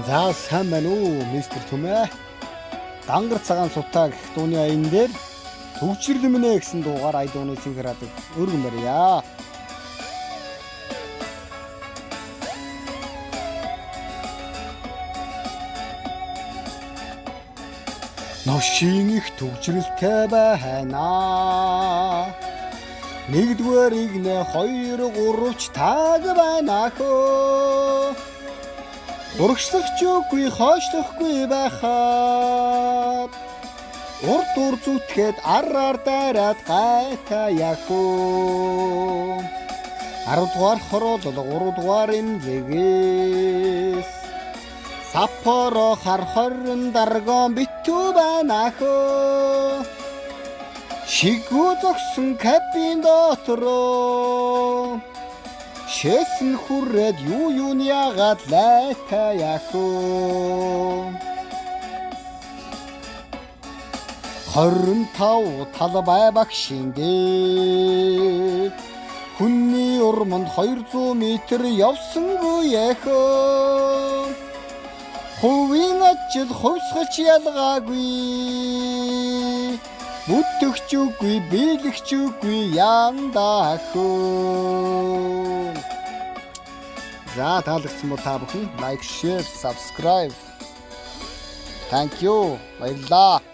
За сайн байна уу мистер Түмэ. Дангар цагаан сутаа гэх дууны аян дээр төвчрөл мэнэ гэсэн дуугаар ая дууны цэнхрадаг өргөн барья. Новшин их төвчрөлтэй байна. Нэгдүгээрийг нэ 2 3 ч тааг байна хөө. Урагшлах үгүй хойшлохгүй байхад урд дур зүтгээд араар дайраад гайтаяах уу 10 дугаар хороолол 3 дугаар имзэгээс Саппоро хар 20 даргон битүү байна хөө шигүү зогсон кабин дотроо Шэсэн хүрээд юу яагаад лайтаяах уу 25 талбай багшин дээр хүний урманд 200 м явсангүй яхөө хувийн ажил хувьсгалч ялгаагүй бүтгэж үгүй биелэгч үгүй яндаахөө За таалагдсан бол та бүхэн лайк, share, subscribe. Thank you. Баярлалаа.